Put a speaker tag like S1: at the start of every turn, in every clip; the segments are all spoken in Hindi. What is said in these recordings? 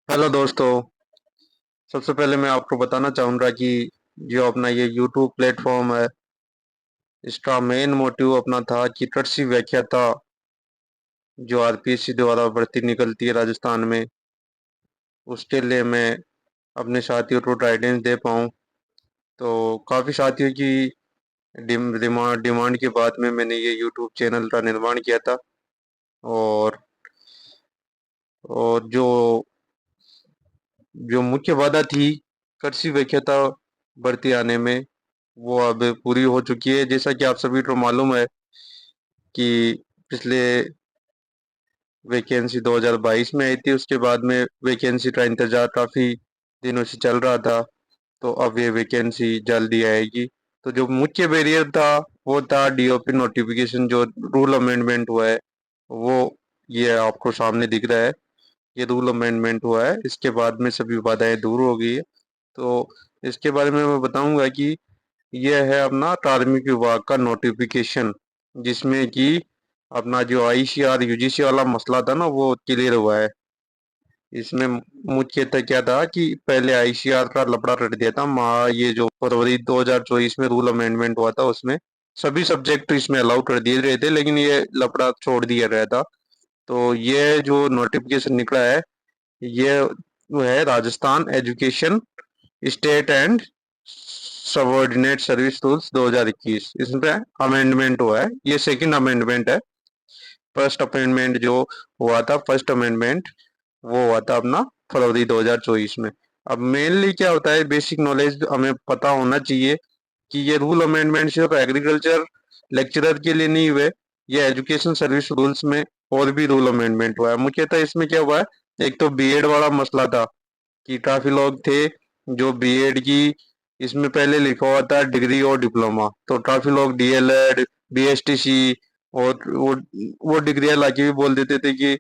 S1: हेलो दोस्तों। सबसे पहले मैं आपको बताना चाहूँगा कि जो अपना ये यूट्यूब प्लेटफॉर्म है, इसका मेन मोटिव अपना था कि कृषि व्याख्याता जो आरपीएससी द्वारा भर्ती निकलती है राजस्थान में, उसके लिए मैं अपने साथियों को गाइडेंस दे पाऊँ। तो काफ़ी साथियों की डिमांड के बाद में मैंने ये यूट्यूब चैनल का निर्माण किया था। और और जो मुख्य बाधा थी कृषि व्याख्याता भर्ती आने में, वो अब पूरी हो चुकी है। जैसा कि आप सभी को मालूम है कि पिछले वैकेंसी 2022 में आई थी, उसके बाद में वैकेंसी का इंतजार काफ़ी दिनों से चल रहा था। तो अब ये वैकेंसी जल्दी आएगी। तो जो मुख्य बैरियर था वो था डीओपी नोटिफिकेशन, जो रूल अमेंडमेंट हुआ है वो, ये आपको सामने दिख रहा है। ये रूल अमेंडमेंट हुआ है, इसके बाद में सभी बाधाएं दूर हो गई है। तो इसके बारे में मैं बताऊंगा कि यह है अपना कार्मिक विभाग का नोटिफिकेशन, जिसमें कि अपना जो आईसीआर यूजीसी वाला मसला था ना, वो क्लियर हुआ है। इसमें मुख्यतः क्या था कि पहले आईसीआर का लफड़ा रट दिया था। ये जो फरवरी 2024 में रूल अमेंडमेंट हुआ था, उसमें सभी सब्जेक्ट इसमें अलाउ कर दिए गए थे, लेकिन ये लफड़ा छोड़ दिया गया था। तो ये जो नोटिफिकेशन निकला है, ये वो है Rajasthan education state and subordinate service rules 2021। इसमें अमेंडमेंट हुआ है, ये सेकंड अमेंडमेंट है। फर्स्ट अमेंडमेंट जो हुआ था, फर्स्ट अमेंडमेंट वो हुआ था अपना फरवरी 2024 में। अब मेनली क्या होता है, बेसिक नॉलेज हमें पता होना चाहिए कि ये रूल अमेंडमेंट सिर्फ एग्रीकल्चर लेक्चरर के लिए नहीं हुए, ये एजुकेशन सर्विस रूल्स में और भी रूल अमेंडमेंट हुआ है। मुख्यतः इसमें क्या हुआ है, एक तो बीएड वाला मसला था कि काफी लोग थे जो बीएड की, इसमें पहले लिखा हुआ था डिग्री और डिप्लोमा, तो काफी लोग डीएलएड, बीएसटीसी और वो डिग्रियां लाके भी बोल देते थे कि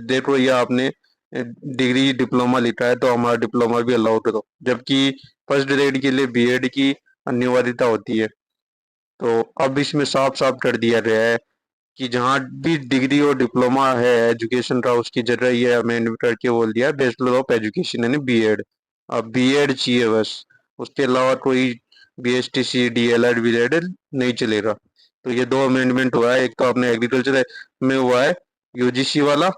S1: देखो ये आपने डिग्री डिप्लोमा लिखा है तो हमारा डिप्लोमा भी अलाउ करो, जबकि फर्स्ट ग्रेड के लिए बीएड की अनिवार्यता होती है। तो अब इसमें साफ साफ कर दिया गया है कि जहाँ भी डिग्री और डिप्लोमा है एजुकेशन का, उसकी जगह ये अमेंडमेंट करके बोल दिया बैचलर ऑफ एजुकेशन यानी बीएड। अब बीएड चाहिए बस, उसके अलावा कोई बीएसटीसी डीएलएड वीएलएड नहीं चलेगा। तो ये दो अमेंडमेंट हुआ है, एक तो आपने एग्रीकल्चर में हुआ है यूजीसी वाला,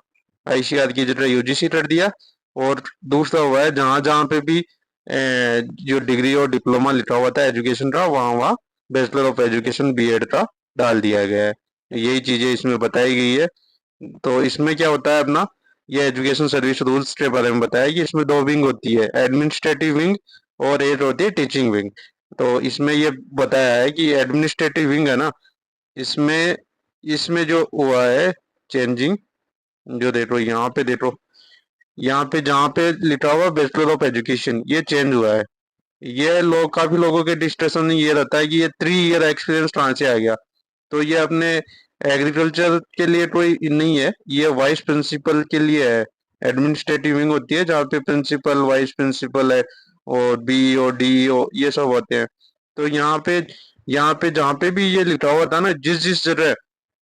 S1: आईसीआर की जगह यूजीसी कर दिया। और दूसरा हुआ है जहाँ जहाँ पे भी जो डिग्री और डिप्लोमा लिखा हुआ था एजुकेशन का, वहाँ वहाँ बैचलर ऑफ एजुकेशन बीएड का डाल दिया गया है। यही चीजें इसमें बताई गई है। तो इसमें क्या होता है अपना, ये एजुकेशन सर्विस रूल्स के बारे में बताया कि इसमें दो विंग होती है, एडमिनिस्ट्रेटिव विंग और एक होती है टीचिंग विंग। तो इसमें ये बताया है कि एडमिनिस्ट्रेटिव विंग है ना, इसमें इसमें जो हुआ है चेंजिंग, जो देखो यहाँ पे देखो, यहाँ पे जहाँ पे लिखा हुआ बैचलर ऑफ एजुकेशन, ये चेंज हुआ है। ये लोग, काफी लोगों के डिस्कशन में ये रहता है कि ये 3 ईयर एक्सपीरियंस कहाँ से आ गया। तो ये अपने एग्रीकल्चर के लिए कोई नहीं है, ये वाइस प्रिंसिपल के लिए है। एडमिनिस्ट्रेटिव विंग होती है जहाँ पे प्रिंसिपल, वाइस प्रिंसिपल है, और बीईओ डीईओ ये सब होते हैं। तो यहाँ पे जहाँ पे भी ये लिखा हुआ था ना, जिस जिस जगह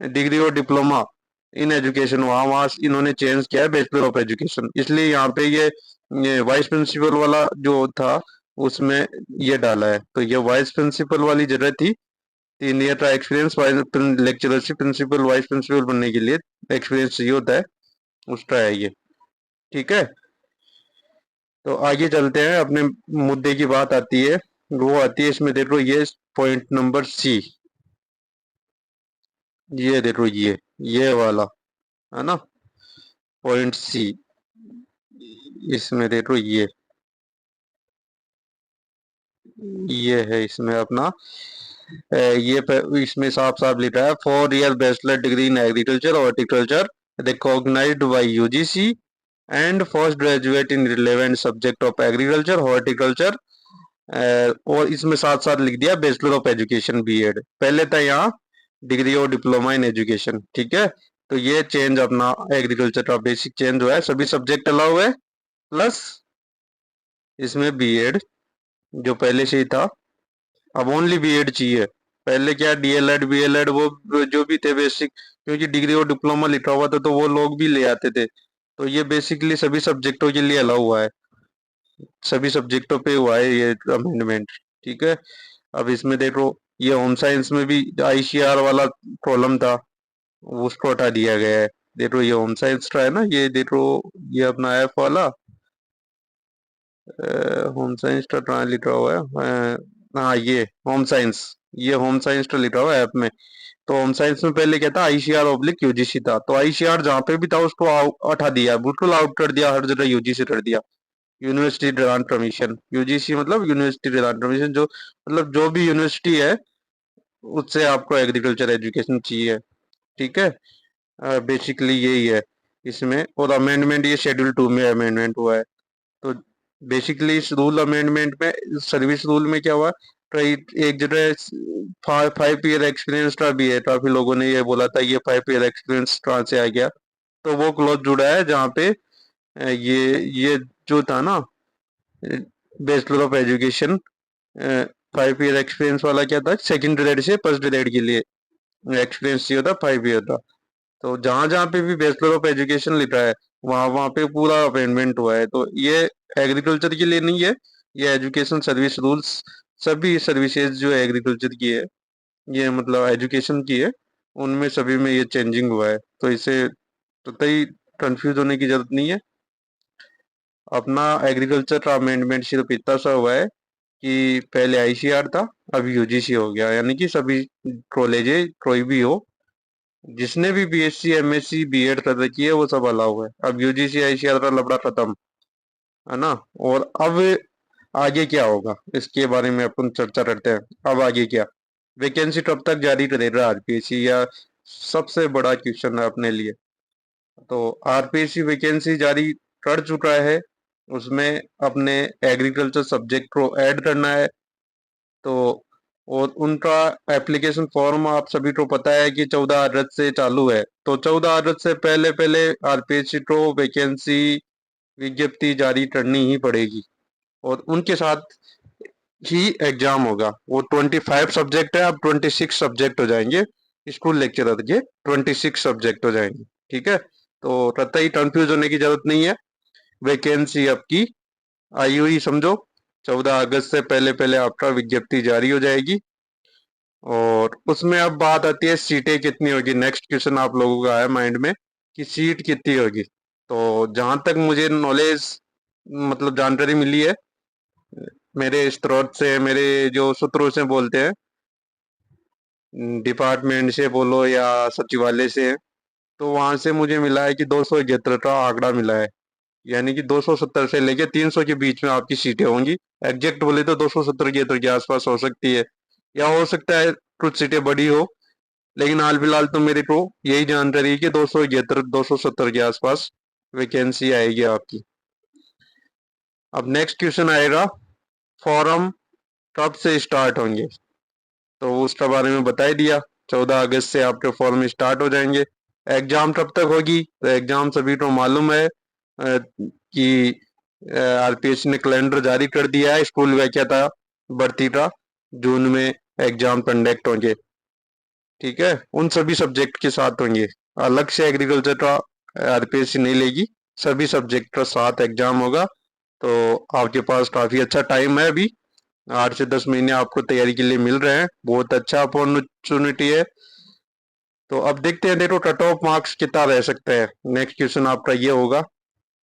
S1: डिग्री और डिप्लोमा इन एजुकेशन, वहाँ वहाँ इन्होंने चेंज किया है बैचलर ऑफ एजुकेशन, इसलिए यहाँ पे ये वाइस प्रिंसिपल वाला जो था उसमें ये डाला है। तो ये वाइस प्रिंसिपल वाली जगह थी। 3 ईयर का experience lectureship principal vice principal बनने के लिए एक्सपीरियंस चाहिए होता है, उसका है ये। ठीक है, तो आगे चलते हैं, अपने मुद्दे की बात आती है। वो आती है इसमें, देखो ये पॉइंट नंबर सी, ये देखो ये वाला है ना, पॉइंट सी। इसमें देखो ये है इसमें अपना इसमें साफ साफ लिखा है 4 year bachelor degree in agriculture horticulture recognised by UGC and first graduate in relevant subject of agriculture horticulture. और इसमें साथ साथ लिख दिया बैचलर ऑफ एजुकेशन बीएड, पहले था यहाँ डिग्री और डिप्लोमा इन एजुकेशन। ठीक है, तो ये चेंज अपना एग्रीकल्चर का बेसिक चेंज हुआ है, सभी सब्जेक्ट अलाउ है, प्लस इसमें बीएड जो पहले से ही था, अब ओनली बीएड चाहिए। पहले क्या डीएलएड बीएलएड वो जो भी थे बेसिक, क्योंकि डिग्री और डिप्लोमा लिखा हुआ था तो वो लोग भी ले आते थे। तो ये बेसिकली सभी सब्जेक्टों के लिए अलाउ हुआ है, सभी सब्जेक्टों पे हुआ है ये अमेंडमेंट। ठीक है, अब इसमें देखो, ये होम साइंस में भी आईसीआर वाला प्रॉब्लम था, उसको हटा दिया गया है। देखो ये होम साइंस का है ना, ये देखो, ये अपना एफ वाला होम साइंस का कहाँ लिखा हुआ है, हाँ ये होम साइंस, ये होम साइंस का लिखा हुआ है ऐप में। तो होम साइंस में पहले क्या था, आईसीआर ऑब्लिक यूजीसी था, तो आईसीआर जहाँ पे भी था उसको हटा दिया, बिल्कुल आउट कर दिया, हर जगह यूजीसी कर दिया। यूनिवर्सिटी ग्रांट परमिशन, यूजीसी मतलब यूनिवर्सिटी ग्रांट परमिशन, जो मतलब जो भी यूनिवर्सिटी है उससे आपको एग्रीकल्चर एजुकेशन चाहिए। ठीक है, बेसिकली यही है इसमें। और अमेंडमेंट ये शेड्यूल 2 में अमेंडमेंट हुआ है। तो बेसिकली इस रूल अमेंडमेंट में, सर्विस रूल में क्या हुआ, कई एक जगह 5 ईयर एक्सपीरियंस का भी है, काफी लोगों ने ये बोला था ये 5 ईयर एक्सपीरियंस कहाँ से आ गया। तो वो क्लॉज जुड़ा है जहाँ पे ये जो था ना, bachelor of education, 5 year experience वाला क्या था, सेकंड ग्रेड से फर्स्ट ग्रेड के लिए एक्सपीरियंस चाहिए था, 5 ईयर था। तो जहां जहां पे भी बैचलर ऑफ एजुकेशन लिखा है वहां वहां पे पूरा अमेंडमेंट हुआ है। तो ये एग्रीकल्चर के लिए नहीं है, ये एजुकेशन सर्विस रूल्स, सभी सर्विसेज जो एग्रीकल्चर की है, ये मतलब एजुकेशन की है, उनमें सभी में ये चेंजिंग हुआ है। तो इसे तो कहीं कंफ्यूज होने की जरूरत नहीं है। अपना एग्रीकल्चर का अमेंडमेंट सिर्फ इतना सा हुआ है कि पहले आईसीआर था, अब यूजीसी हो गया, यानी कि सभी कॉलेज कोई भी हो, जिसने भी बीएससी एमएससी बीएड कर रखी है वो सब अलाउ है। अब यूजीसी आईसीआर का लफड़ा खत्म, है ना। और अब आगे क्या होगा इसके बारे में अपन चर्चा करते हैं। अब आगे क्या, वैकेंसी कब तक जारी करेगा आरपीएससी, या सबसे बड़ा क्वेश्चन है अपने लिए। तो आरपीएससी वैकेंसी जारी कर चुका है, उसमें अपने एग्रीकल्चर सब्जेक्ट को ऐड करना है। तो और उनका एप्लीकेशन फॉर्म आप सभी को पता है कि 14 अगस्त से चालू है। तो 14 अगस्त से पहले पहले आरपीएससी को वैकेंसी विज्ञप्ति जारी करनी ही पड़ेगी, और उनके साथ ही एग्जाम होगा। वो 25 सब्जेक्ट है, अब 26 सब्जेक्ट हो जाएंगे, स्कूल लेक्चरर के 26 सब्जेक्ट हो जाएंगे। ठीक है, तो कतई कंफ्यूज होने की जरूरत नहीं है, वैकेंसी आपकी आई हुई समझो। 14 अगस्त से पहले पहले आपका विज्ञप्ति जारी हो जाएगी। और उसमें अब बात आती है सीटें कितनी होगी, नेक्स्ट क्वेश्चन आप लोगों का है माइंड में कि सीट कितनी होगी। तो जहां तक मुझे नॉलेज, मतलब जानकारी मिली है, मेरे स्रोत से, मेरे जो सूत्रों से बोलते हैं, डिपार्टमेंट से बोलो या सचिवालय से, तो वहां से मुझे मिला है कि 271 का आंकड़ा मिला है, यानी कि 270 से लेके 300 के बीच में आपकी सीटें होंगी। एग्जैक्ट बोले तो 270 के आसपास हो सकती है, या हो सकता है कुछ सीटें बड़ी हो, लेकिन हाल फिलहाल तो मेरे को यही जानकारी है कि 270 के आसपास वैकेंसी आएगी आपकी। अब नेक्स्ट क्वेश्चन आएगा, फॉर्म कब से स्टार्ट होंगे। तो उसके बारे में बता ही दिया, 14 अगस्त से आपके फॉर्म स्टार्ट हो जाएंगे। एग्जाम कब तक होगी, तो एग्जाम सभी को मालूम है कि आरपीएससी ने कैलेंडर जारी कर दिया है, स्कूल वैक्या भर्ती का, जून में एग्जाम कंडक्ट होंगे। ठीक है, उन सभी सब्जेक्ट के साथ होंगे, अलग से एग्रीकल्चर का आरपीएससी नहीं लेगी, सभी सब्जेक्ट का साथ एग्जाम होगा। तो आपके पास काफी अच्छा टाइम है अभी, 8 से 10 महीने आपको तैयारी के लिए मिल रहे हैं, बहुत अच्छा अपॉर्चुनिटी है। तो अब देखते हैं, देखो कट ऑफ मार्क्स कितना रह सकता है, नेक्स्ट क्वेश्चन आपका ये होगा।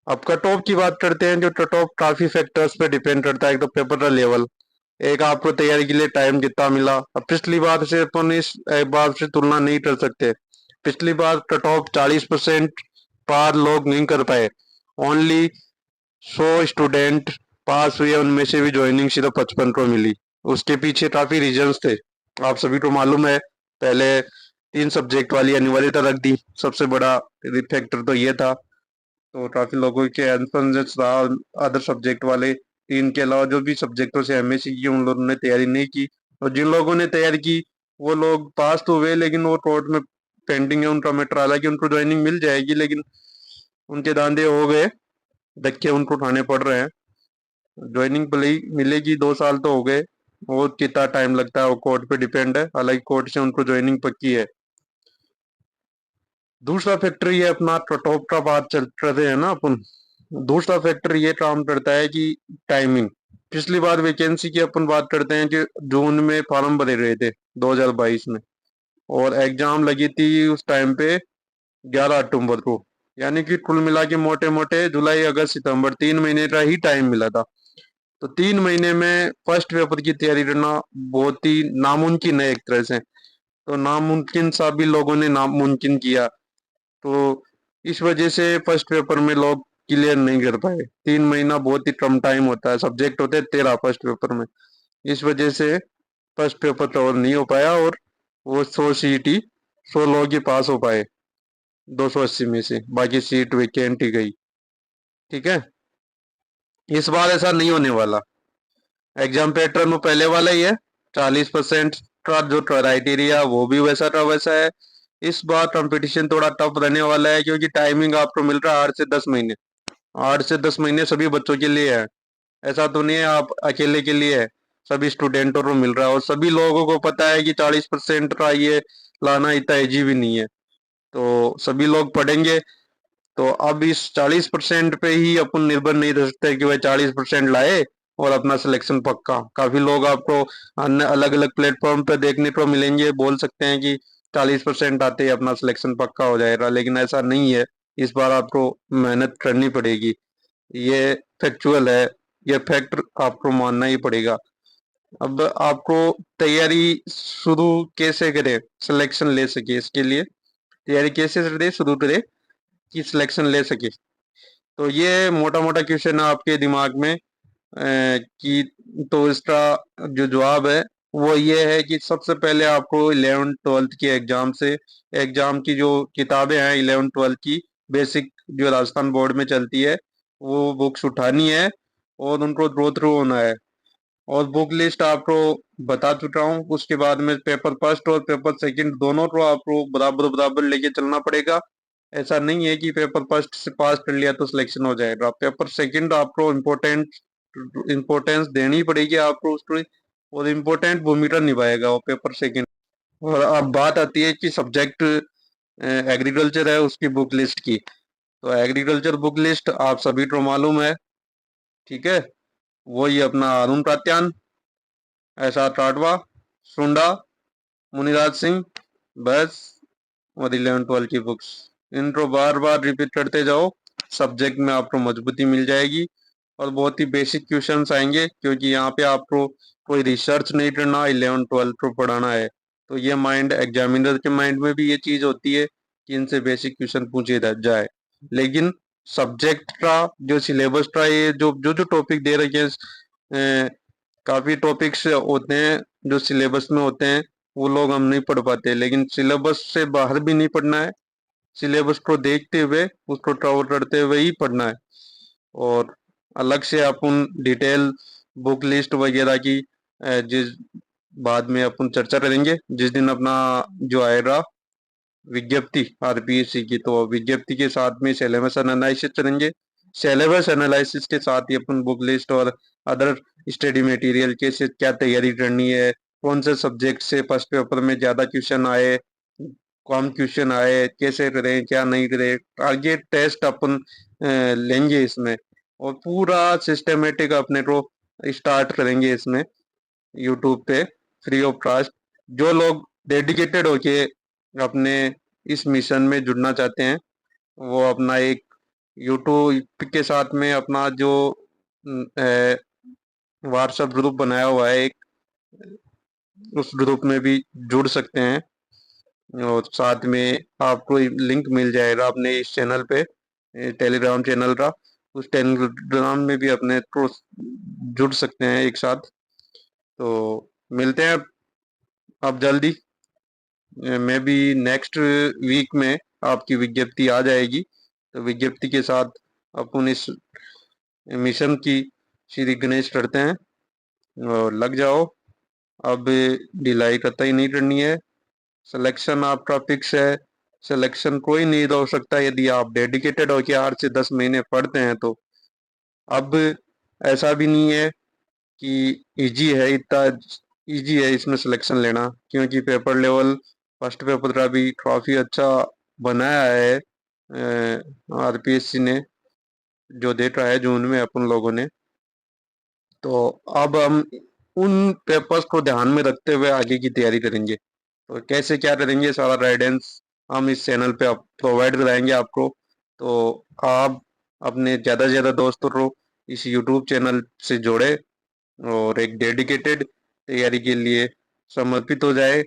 S1: अब कट ऑफ की बात करते हैं, जो कट ऑफ काफी फैक्टर्स पे डिपेंड करता है, एक तो पेपर का लेवल, एक आपको तैयारी के लिए टाइम कितना मिला। अब पिछली बार से अपन इस बार से तुलना नहीं कर सकते, पिछली बार कट ऑफ 40% पार लोग नहीं कर पाए, ओनली 100 स्टूडेंट पास हुए, उनमें से भी ज्वाइनिंग सिर्फ 55 को मिली। उसके पीछे काफी रीजंस थे, आप सभी को मालूम है। पहले 3 सब्जेक्ट वाली अनिवार्यता रख दी, सबसे बड़ा फैक्टर तो ये था। तो काफी लोगों के अनफंड्स रहा, अदर सब्जेक्ट वाले 3 के अलावा जो भी सब्जेक्टों से एमएससी की उन लोगों ने तैयारी नहीं की। और जिन लोगों ने तैयारी की वो लोग पास तो हुए, लेकिन वो कोर्ट में पेंडिंग है उनका मैटर, हालांकि उनको ज्वाइनिंग मिल जाएगी, लेकिन उनके दांदे हो गए, धक्के उनको उठाने पड़ रहे हैं। ज्वाइनिंग भले ही मिलेगी, 2 साल तो हो गए, वो कितना टाइम लगता है वो कोर्ट पे डिपेंड है, हालांकि कोर्ट से उनको ज्वाइनिंग पक्की है। दूसरा फैक्टर ये अपना टॉप का बात चल रहे हैं ना अपन। दूसरा फैक्टर ये काम करता है कि टाइमिंग। पिछली बार वैकेंसी की अपन बात करते हैं कि जून में फॉर्म भरे रहे थे 2022 में, और एग्जाम लगी थी उस टाइम पे 11 अक्टूबर को। यानी कि कुल मिला के मोटे मोटे जुलाई अगस्त सितंबर 3 महीने का ही टाइम मिला था। तो 3 महीने में फर्स्ट पेपर की तैयारी करना बहुत ही नामुमकिन है एक तरह से। तो नामुमकिन सभी लोगों ने नामुमकिन किया। तो इस वजह से फर्स्ट पेपर में लोग क्लियर नहीं कर पाए। 3 महीना बहुत ही कम टाइम होता है, सब्जेक्ट होते हैं 13 फर्स्ट पेपर में। इस वजह से फर्स्ट पेपर कवर नहीं हो पाया, और वो 100 सीट ही 100 लोग ही पास हो पाए 280 में से, बाकी सीट वैकेंट ही गई। ठीक है, इस बार ऐसा नहीं होने वाला। एग्जाम पैटर्न वो पहले वाला ही है। 40% का जो क्राइटेरिया वो भी वैसा का वैसा है। इस बार कंपटीशन थोड़ा टफ रहने वाला है, क्योंकि टाइमिंग आपको मिल रहा है 8 से 10 महीने। 8 से 10 महीने सभी बच्चों के लिए है। ऐसा तो नहीं है आप अकेले के लिए है। सभी स्टूडेंटों को मिल रहा है, और सभी लोगों को पता है कि 40% का ये लाना इतना ईजी भी नहीं है। तो सभी लोग पढ़ेंगे। तो अब इस 40% पे ही अपन निर्भर नहीं रह सकते कि वह 40% लाए और अपना सिलेक्शन पक्का। काफी लोग आपको अन्य अलग अलग प्लेटफॉर्म पे देखने को मिलेंगे, बोल सकते हैं कि 40% आते ही अपना सिलेक्शन पक्का हो जाएगा, लेकिन ऐसा नहीं है। इस बार आपको मेहनत करनी पड़ेगी। ये फैक्चुअल है। ये फैक्ट आपको मानना ही पड़ेगा। अब आपको तैयारी शुरू कैसे करें, सिलेक्शन ले सके, इसके लिए तैयारी कैसे करें शुरू करें कि सिलेक्शन ले सके। तो ये मोटा मोटा क्वेश्चन है आपके दिमाग में कि तो इसका जो जवाब है वो ये है कि सबसे पहले आपको 11th 12th के एग्जाम की जो किताबें हैं 11th 12th की बेसिक, जो राजस्थान बोर्ड में चलती है, वो बुक्स उठानी है और उनको गो थ्रू होना है। और बुक लिस्ट आपको बता चुका हूँ। उसके बाद में पेपर फर्स्ट और पेपर सेकंड दोनों को आपको बराबर बराबर लेके चलना पड़ेगा। ऐसा नहीं है कि पेपर फर्स्ट से पास कर लिया तो सिलेक्शन हो जाएगा। पेपर सेकंड आपको इम्पोर्टेंस देनी पड़ेगी आपको उसको, और इम्पोर्टेंट भूमिका निभाएगा वो पेपर सेकंड। और अब बात आती है कि सब्जेक्ट एग्रीकल्चर है उसकी बुक लिस्ट की। तो एग्रीकल्चर बुक लिस्ट आप सभी को मालूम है। ठीक है, वही अपना अरुण प्रात्यान, ऐसा टाटवा, सुंडा, मुनिराज सिंह, बस, और 11th 12th की बुक्स। इनको बार बार रिपीट करते जाओ, सब्जेक्ट में आपको मजबूती मिल जाएगी। और बहुत ही बेसिक क्वेश्चंस आएंगे, क्योंकि यहाँ पे आपको कोई रिसर्च नहीं करना, 11th 12th को पढ़ाना है। तो ये माइंड एग्जामिनर के माइंड में भी ये चीज होती है कि इनसे बेसिक क्वेश्चन पूछे जाए। लेकिन सब्जेक्ट का जो सिलेबस का ये जो जो जो टॉपिक दे रखे हैं, काफी टॉपिक्स होते हैं जो सिलेबस में होते हैं, वो लोग हम नहीं पढ़ पाते। लेकिन सिलेबस से बाहर भी नहीं पढ़ना है, सिलेबस को देखते हुए उसको कवर करते हुए ही पढ़ना है। और अलग से अपन डिटेल बुक लिस्ट वगैरह की जिस बाद में अपन चर्चा करेंगे जिस दिन अपना जो आएगा विज्ञप्ति आरपीएससी की। तो विज्ञप्ति के साथ में सिलेबस एनालिसिस करेंगे। सिलेबस एनालिसिस के साथ ही अपन बुक लिस्ट और अदर स्टडी मटेरियल के से क्या तैयारी करनी है, कौन से सब्जेक्ट से फर्स्ट पेपर में ज्यादा क्वेश्चन आए, कम क्वेश्चन आए, कैसे करें क्या नहीं करें, आगे टेस्ट अपन लेंगे इसमें। और पूरा सिस्टमेटिक अपने को स्टार्ट करेंगे इसमें यूट्यूब पे फ्री ऑफ कॉस्ट। जो लोग डेडिकेटेड होके अपने इस मिशन में जुड़ना चाहते हैं, वो अपना एक यूट्यूब के साथ में अपना जो व्हाट्सएप ग्रुप बनाया हुआ है एक, उस ग्रुप में भी जुड़ सकते हैं। और साथ में आपको लिंक मिल जाएगा अपने इस चैनल पे, टेलीग्राम चैनल का। उस टेलीग्राम में भी अपने को जुड़ सकते हैं एक साथ। तो मिलते हैं अब जल्दी। मैं भी नेक्स्ट वीक में आपकी विज्ञप्ति आ जाएगी। तो विज्ञप्ति के साथ अपन इस मिशन की श्री गणेश करते हैं और लग जाओ। अब ढिलाई कतई नहीं करनी है। सिलेक्शन आपका फिक्स है। सिलेक्शन कोई नहीं हो सकता यदि आप डेडिकेटेड हो कि 8 से 10 महीने पढ़ते हैं तो। अब ऐसा भी नहीं है कि इजी है, इतना इजी है इसमें सिलेक्शन लेना, क्योंकि पेपर लेवल फर्स्ट पेपर का भी काफी अच्छा बनाया है आरपीएससी ने, जो डेट रहा है जून में अपन लोगों ने। तो अब हम उन पेपर्स को ध्यान में रखते हुए आगे की तैयारी करेंगे। तो कैसे क्या करेंगे, सारा गाइडेंस हम इस चैनल पे आप प्रोवाइड कराएंगे आपको। तो आप अपने ज़्यादा से ज़्यादा दोस्तों को इस यूट्यूब चैनल से जोड़े और एक डेडिकेटेड तैयारी के लिए समर्पित हो जाए।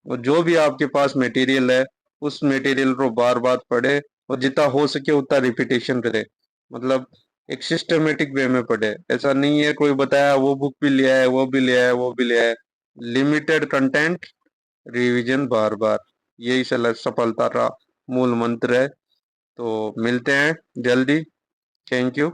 S1: और जो भी आपके पास मटेरियल है, उस मटेरियल को बार बार पढ़े और जितना हो सके उतना रिपीटेशन करे। मतलब एक सिस्टमेटिक वे में पढ़े। ऐसा नहीं है कोई बताया वो बुक भी लिया है, वो भी लिया है, वो भी लिया है। लिमिटेड कंटेंट, रिवीजन बार बार, यही सफलता का मूल मंत्र है। तो मिलते हैं जल्दी। Thank you.